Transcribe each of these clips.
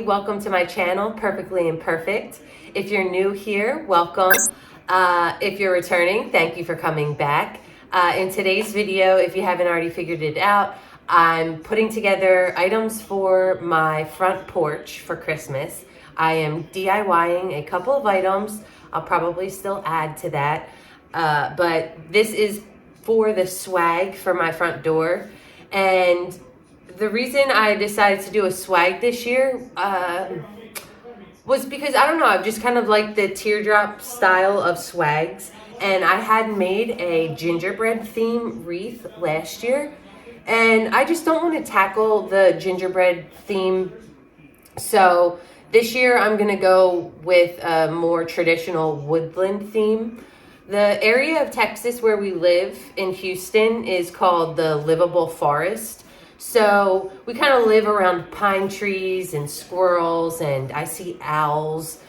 welcome to my channel, Perfectly Imperfect. If you're new here, welcome. If you're returning, thank you for coming back. In today's video, if you haven't already figured it out, I'm putting together items for my front porch for Christmas. I am DIYing a couple of items. I'll probably still add to that. But this is for the swag for my front door. And the reason I decided to do a swag this year was because, I don't know, I've just kind of liked the teardrop style of swags. And I had made a gingerbread theme wreath last year. And I just don't want to tackle the gingerbread theme. So this year I'm going to go with a more traditional woodland theme. The area of Texas where we live in Houston is called the livable forest. So we kind of live around pine trees and squirrels, and I see owls.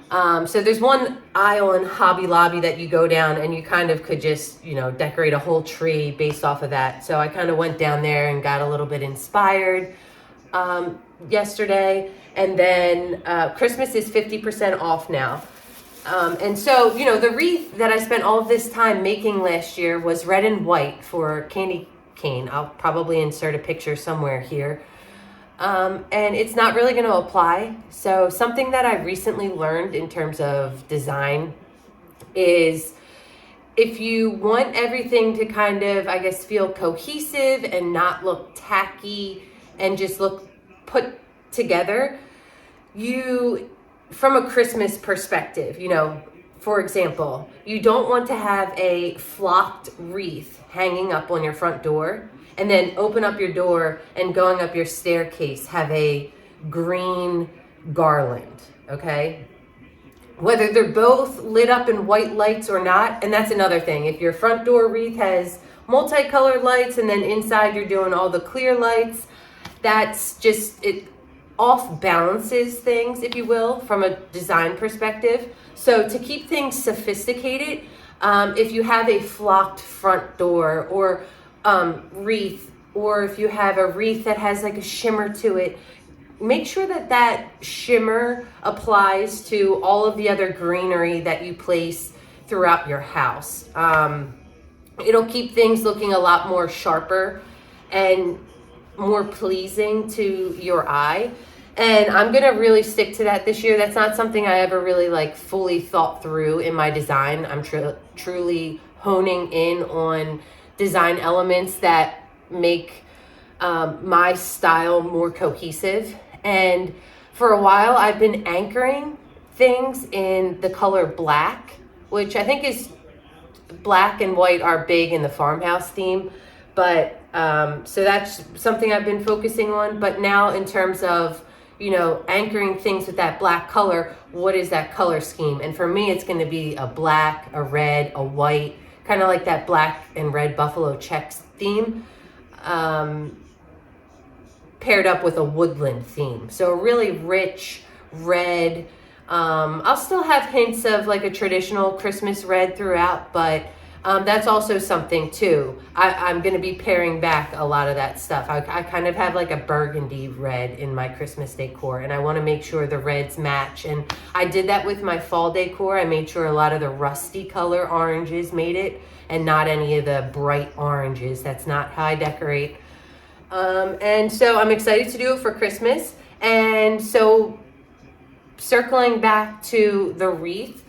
So there's one aisle in Hobby Lobby that you go down and you kind of could just, decorate a whole tree based off of that. So I kind of went down there and got a little bit inspired yesterday. And then Christmas is 50% off now. And so, the wreath that I spent all of this time making last year was red and white for candy cane. I'll probably insert a picture somewhere here. And it's not really going to apply. So something that I recently learned in terms of design is if you want everything to kind of, I guess, feel cohesive and not look tacky and just look put together, from a Christmas perspective, for example, you don't want to have a flocked wreath hanging up on your front door and then open up your door and going up your staircase have a green garland, okay? Whether they're both lit up in white lights or not, and that's another thing. If your front door wreath has multicolored lights and then inside you're doing all the clear lights, that's just, it off balances things, if you will, from a design perspective. So to keep things sophisticated, if you have a flocked front door or wreath, or if you have a wreath that has like a shimmer to it, make sure that shimmer applies to all of the other greenery that you place throughout your house. It'll keep things looking a lot more sharper and more pleasing to your eye. And I'm going to really stick to that this year. That's not something I ever really fully thought through in my design. I'm truly honing in on design elements that make my style more cohesive. And for a while, I've been anchoring things in the color black, which I think is black and white are big in the farmhouse theme. But so that's something I've been focusing on. But now in terms of, anchoring things with that black color, what is that color scheme? And for me, it's going to be a black, a red, a white, kind of like that black and red buffalo checks theme, paired up with a woodland theme. So a really rich red. I'll still have hints of like a traditional Christmas red throughout, but that's also something too. I'm going to be paring back a lot of that stuff. I kind of have like a burgundy red in my Christmas decor, and I want to make sure the reds match. And I did that with my fall decor. I made sure a lot of the rusty color oranges made it and not any of the bright oranges. That's not how I decorate. And so I'm excited to do it for Christmas. And so circling back to the wreath,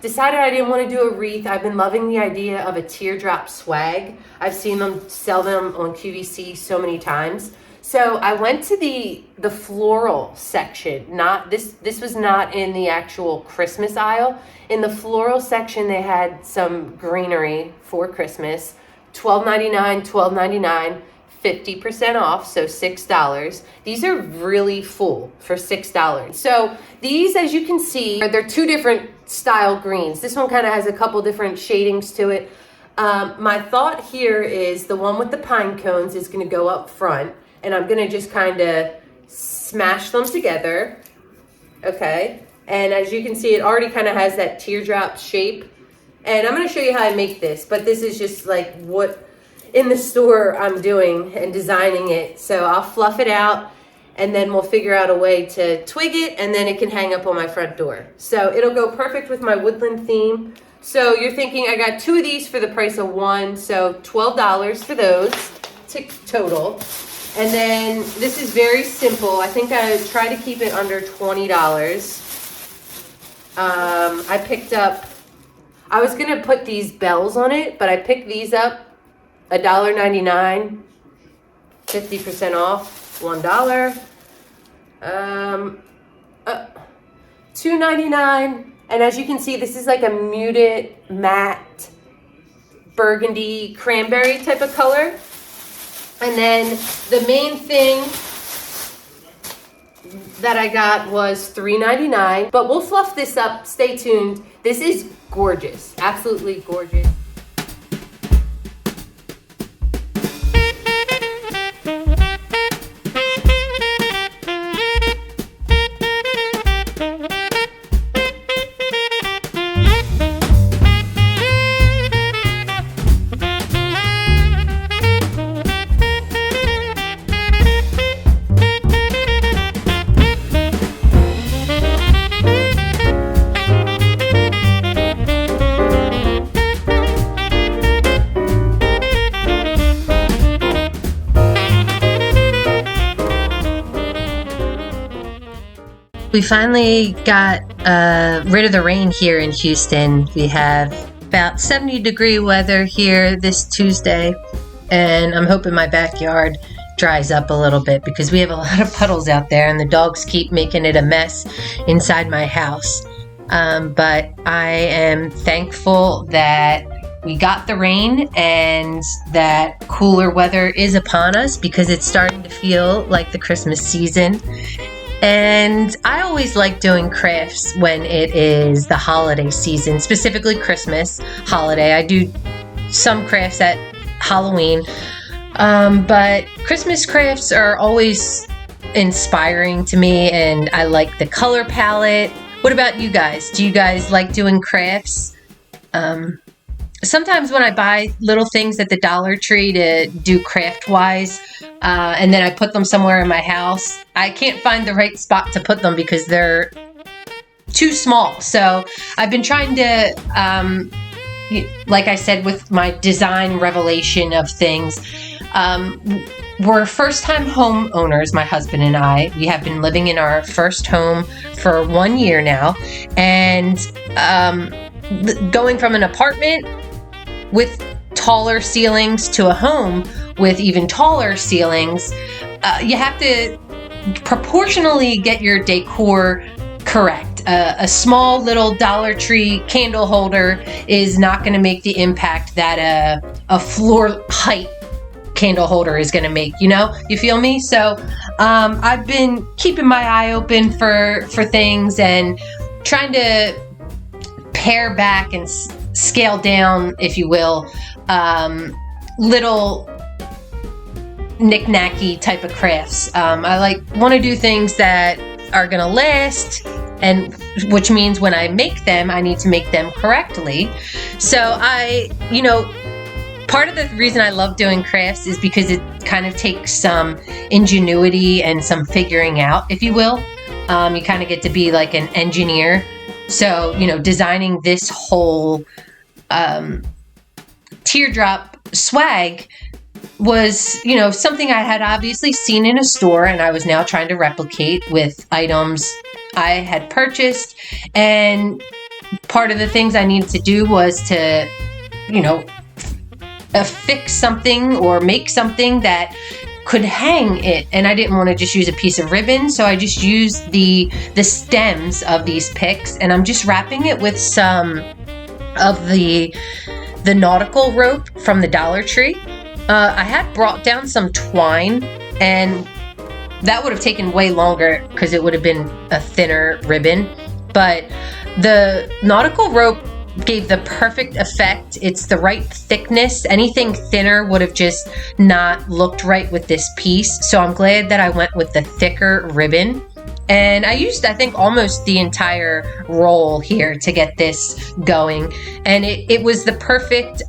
decided I didn't want to do a wreath. I've been loving the idea of a teardrop swag. I've seen them sell them on QVC so many times. So I went to the floral section. This was not in the actual Christmas aisle. In the floral section, they had some greenery for Christmas. $12.99, $12.99, 50% off, so $6. These are really full for $6. So these, as you can see, they're two different style greens. This one kind of has a couple different shadings to it. My thought here is the one with the pine cones is going to go up front, and I'm going to just kind of smash them together. Okay. And as you can see, it already kind of has that teardrop shape. And I'm going to show you how I make this, but this is just like what in the store I'm doing and designing it. So I'll fluff it out and then we'll figure out a way to twig it, and then it can hang up on my front door. So it'll go perfect with my woodland theme. So you're thinking I got 2 of these for the price of 1, so $12 for those total. And then this is very simple. I think I try to keep it under $20. I picked up, I was gonna put these bells on it, but I picked these up, $1.99, 50% off, $1. $2.99. And as you can see, this is like a muted matte burgundy cranberry type of color. And then the main thing that I got was $3.99. But we'll fluff this up. Stay tuned. This is gorgeous. Absolutely gorgeous. We finally got rid of the rain here in Houston. We have about 70-degree weather here this Tuesday, and I'm hoping my backyard dries up a little bit because we have a lot of puddles out there and the dogs keep making it a mess inside my house. But I am thankful that we got the rain and that cooler weather is upon us because it's starting to feel like the Christmas season. And I always like doing crafts when it is the holiday season, specifically Christmas holiday. I do some crafts at Halloween, but Christmas crafts are always inspiring to me, and I like the color palette. What about you guys? Do you guys like doing crafts? Sometimes when I buy little things at the Dollar Tree to do craft-wise, and then I put them somewhere in my house, I can't find the right spot to put them because they're too small. So I've been trying to, like I said, with my design revelation of things, we're first-time homeowners, my husband and I. We have been living in our first home for 1 year now, and going from an apartment with taller ceilings to a home with even taller ceilings, you have to proportionally get your decor correct. A small little Dollar Tree candle holder is not going to make the impact that a floor height candle holder is going to make, you feel me? So I've been keeping my eye open for things and trying to pare back and scale down, if you will, little knick-knacky type of crafts. I want to do things that are going to last, and which means when I make them, I need to make them correctly. So part of the reason I love doing crafts is because it kind of takes some ingenuity and some figuring out, if you will. You kind of get to be like an engineer. So, designing this whole teardrop swag was, something I had obviously seen in a store, and I was now trying to replicate with items I had purchased. And part of the things I needed to do was to, affix something or make something that could hang it, and I didn't want to just use a piece of ribbon, so I just used the stems of these picks, and I'm just wrapping it with some of the nautical rope from the Dollar Tree. I had brought down some twine, and that would have taken way longer because it would have been a thinner ribbon, but the nautical rope gave the perfect effect. It's the right thickness. Anything thinner would have just not looked right with this piece. So I'm glad that I went with the thicker ribbon. And I used, I think, almost the entire roll here to get this going. And it was the perfect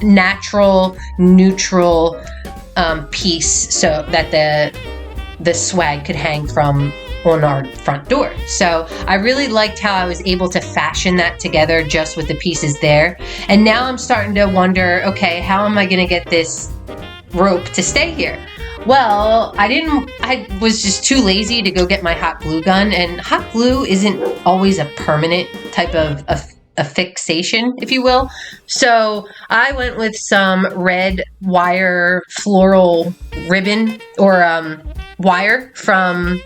natural, neutral piece so that the swag could hang from on our front door. So I really liked how I was able to fashion that together just with the pieces there. And now I'm starting to wonder, okay, how am I going to get this rope to stay here? Well, I was just too lazy to go get my hot glue gun, and hot glue isn't always a permanent type of a fixation, if you will. So I went with some red wire floral ribbon or wire from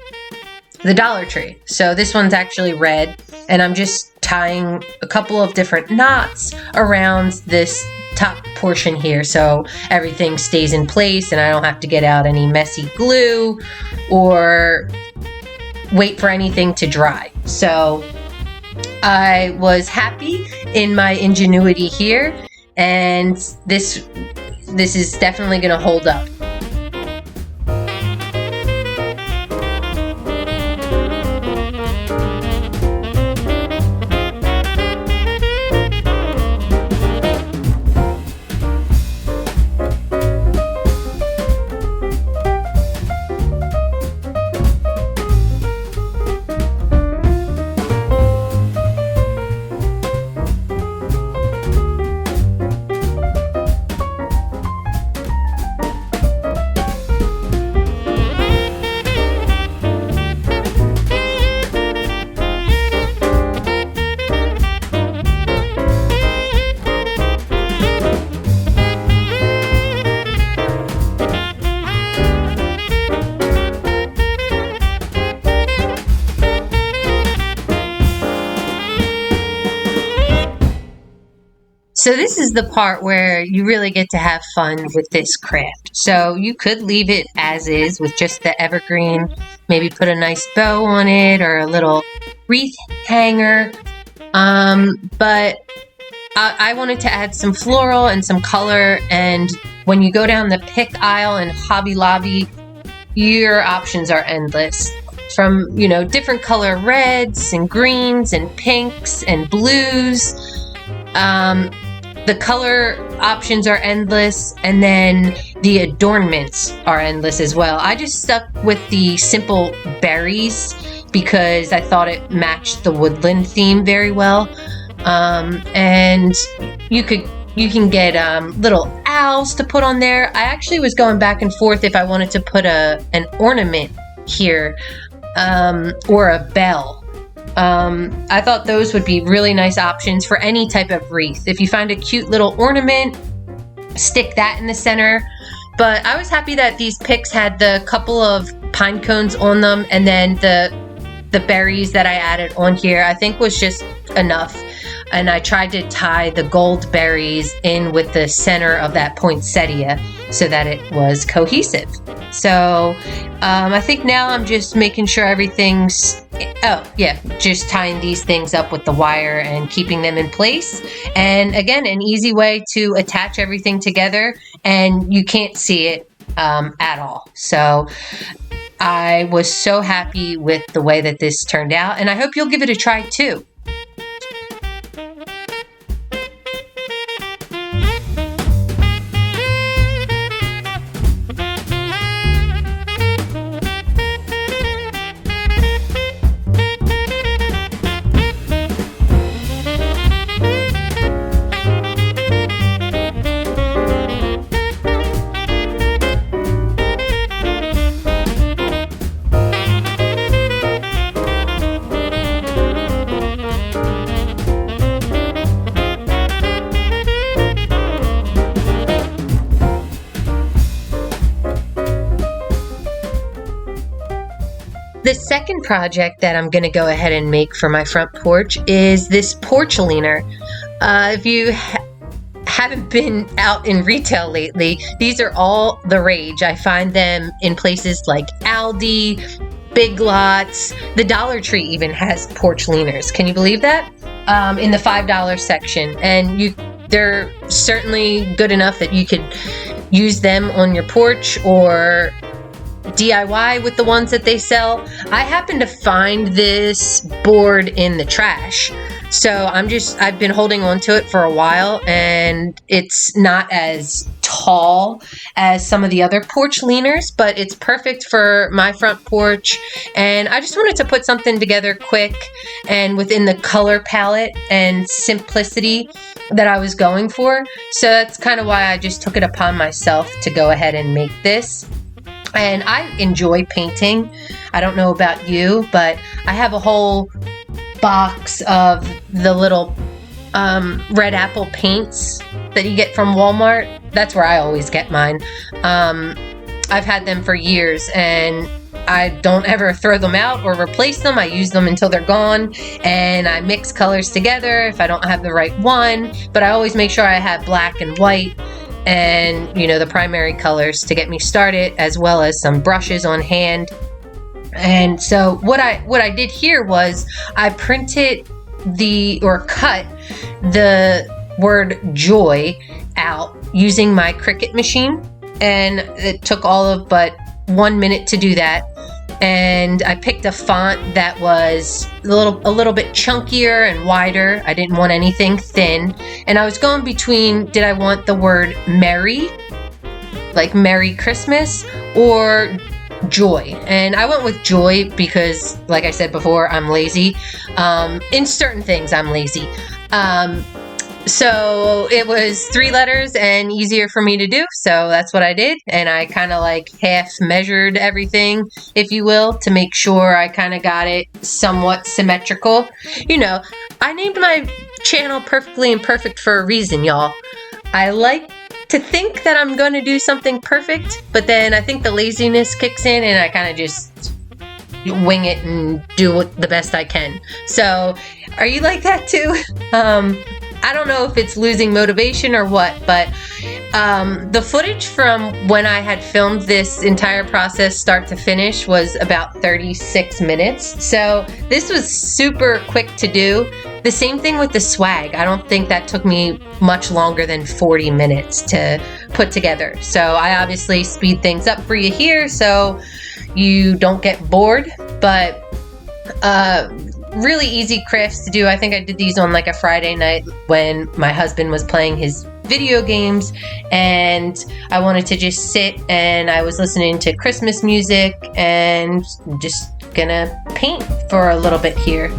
the Dollar Tree. So this one's actually red, and I'm just tying a couple of different knots around this top portion here so everything stays in place and I don't have to get out any messy glue or wait for anything to dry. So I was happy in my ingenuity here, and this is definitely going to hold up. So this is the part where you really get to have fun with this craft. So you could leave it as is with just the evergreen, maybe put a nice bow on it or a little wreath hanger. But I wanted to add some floral and some color, and when you go down the pick aisle in Hobby Lobby, your options are endless. From, different color reds and greens and pinks and blues. The color options are endless, and then the adornments are endless as well. I just stuck with the simple berries because I thought it matched the Woodland theme very well. And you can get little owls to put on there. I actually was going back and forth if I wanted to put an ornament here, or a bell. I thought those would be really nice options for any type of wreath. If you find a cute little ornament, stick that in the center. But I was happy that these picks had the couple of pine cones on them, and then the berries that I added on here I think was just enough. And I tried to tie the gold berries in with the center of that poinsettia so that it was cohesive. So I think now I'm just making sure everything's, just tying these things up with the wire and keeping them in place. And again, an easy way to attach everything together and you can't see it at all. So I was so happy with the way that this turned out, and I hope you'll give it a try too. The second project that I'm going to go ahead and make for my front porch is this porch leaner. If you haven't been out in retail lately, these are all the rage. I find them in places like Aldi, Big Lots. The Dollar Tree even has porch leaners. Can you believe that? In the $5 section. And they're certainly good enough that you could use them on your porch or DIY with the ones that they sell. I happened to find this board in the trash, so I've been holding on to it for a while, and it's not as tall as some of the other porch leaners, but it's perfect for my front porch. And I just wanted to put something together quick and within the color palette and simplicity that I was going for. So that's kind of why I just took it upon myself to go ahead and make this. And I enjoy painting. I don't know about you, but I have a whole box of the little red apple paints that you get from Walmart. That's where I always get mine. I've had them for years and I don't ever throw them out or replace them. I use them until they're gone, and I mix colors together if I don't have the right one, but I always make sure I have black and white and, you know, the primary colors to get me started, as well as some brushes on hand. And so what I did here was I printed cut the word joy out using my Cricut machine, and it took all of but 1 minute to do that. And I picked a font that was a little bit chunkier and wider. I didn't want anything thin, and I was going between, did I want the word merry, like Merry Christmas, or joy? And I went with joy because, like I said before, I'm lazy. In certain things I'm lazy. So it was 3 letters and easier for me to do, so that's what I did. And I kind of like half measured everything, if you will, to make sure I kind of got it somewhat symmetrical. You know, I named my channel Perfectly Imperfect for a reason, y'all. I like to think that I'm going to do something perfect, but then I think the laziness kicks in and I kind of just wing it and do the best I can. So are you like that too? I don't know if it's losing motivation or what, but the footage from when I had filmed this entire process start to finish was about 36 minutes. So this was super quick to do. The same thing with the swag. I don't think that took me much longer than 40 minutes to put together. So I obviously speed things up for you here so you don't get bored, but really easy crafts to do. I think I did these on like a Friday night when my husband was playing his video games, and I wanted to just sit and I was listening to Christmas music and just gonna paint for a little bit here.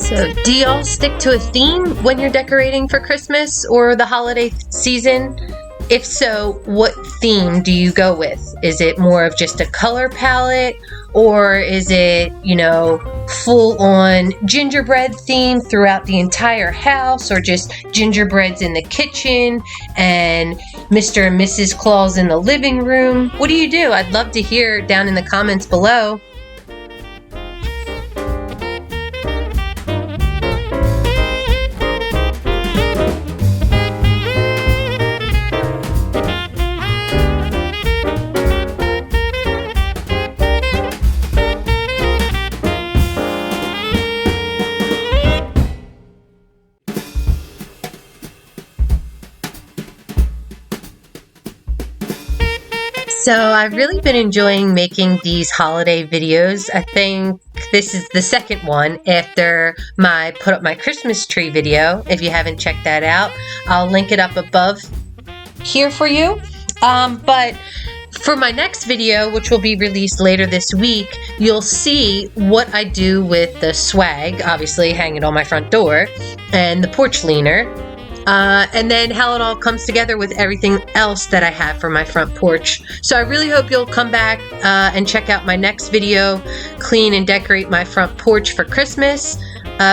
So, do y'all stick to a theme when you're decorating for Christmas or the holiday season? If so, what theme do you go with? Is it more of just a color palette, or is it, you know, full on gingerbread theme throughout the entire house, or just gingerbreads in the kitchen and Mr. and Mrs. Claus in the living room? What do you do? I'd love to hear down in the comments below. So I've really been enjoying making these holiday videos. I think this is the second one after my put up my Christmas tree video. If you haven't checked that out, I'll link it up above here for you. But for my next video, which will be released later this week, you'll see what I do with the swag, obviously hanging on my front door, and the porch leaner. And then how it all comes together with everything else that I have for my front porch. So I really hope you'll come back and check out my next video, clean and decorate my front porch for Christmas.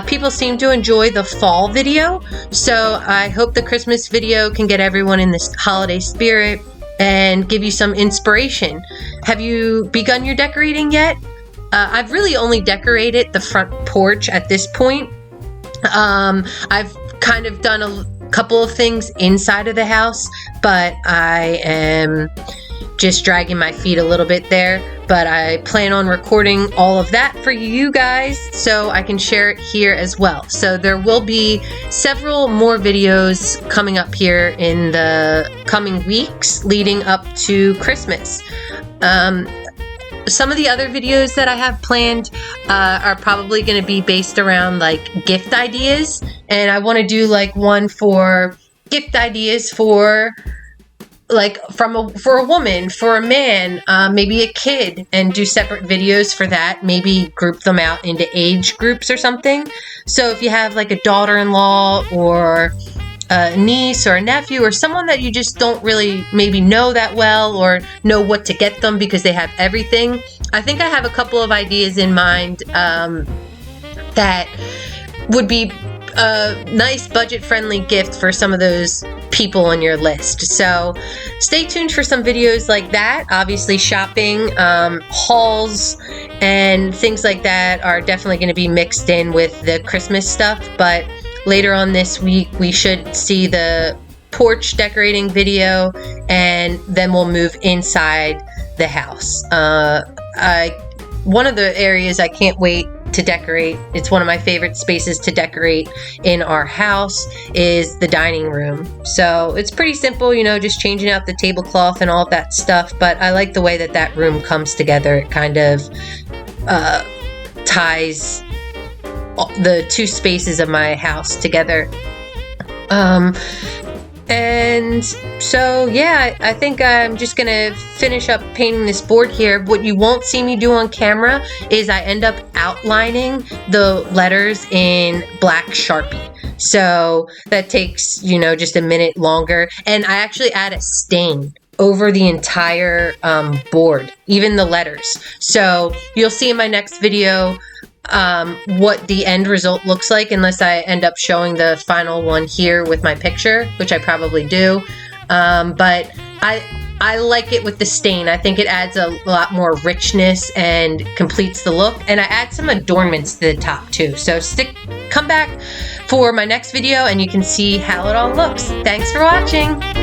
People seem to enjoy the fall video, so I hope the Christmas video can get everyone in this holiday spirit and give you some inspiration. Have you begun your decorating yet? I've really only decorated the front porch at this point. I've kind of done a couple of things inside of the house, but I am just dragging my feet a little bit there. But I plan on recording all of that for you guys so I can share it here as well. So there will be several more videos coming up here in the coming weeks leading up to Christmas. Some of the other videos that I have planned are probably going to be based around like gift ideas, and I want to do like one for gift ideas for like for a woman, for a man, maybe a kid, and do separate videos for that. Maybe group them out into age groups or something. So if you have like a daughter-in-law or a niece or a nephew or someone that you just don't really maybe know that well or know what to get them because they have everything, I think I have a couple of ideas in mind that would be a nice budget-friendly gift for some of those people on your list. So stay tuned for some videos like that. Obviously shopping, hauls, and things like that are definitely going to be mixed in with the Christmas stuff, but later on this week, we should see the porch decorating video, and then we'll move inside the house. One of the areas I can't wait to decorate, it's one of my favorite spaces to decorate in our house, is the dining room. So it's pretty simple, you know, just changing out the tablecloth and all of that stuff, but I like the way that that room comes together. It kind of ties the two spaces of my house together. And so yeah, I think I'm just gonna finish up painting this board here. What you won't see me do on camera is I end up outlining the letters in black Sharpie. So that takes, you know, just a minute longer, and I actually add a stain over the entire board, even the letters. So you'll see in my next video what the end result looks like, unless I end up showing the final one here with my picture, which I probably do. But I like it with the stain. I think it adds a lot more richness and completes the look. And I add some adornments to the top too. So come back for my next video and you can see how it all looks. Thanks for watching.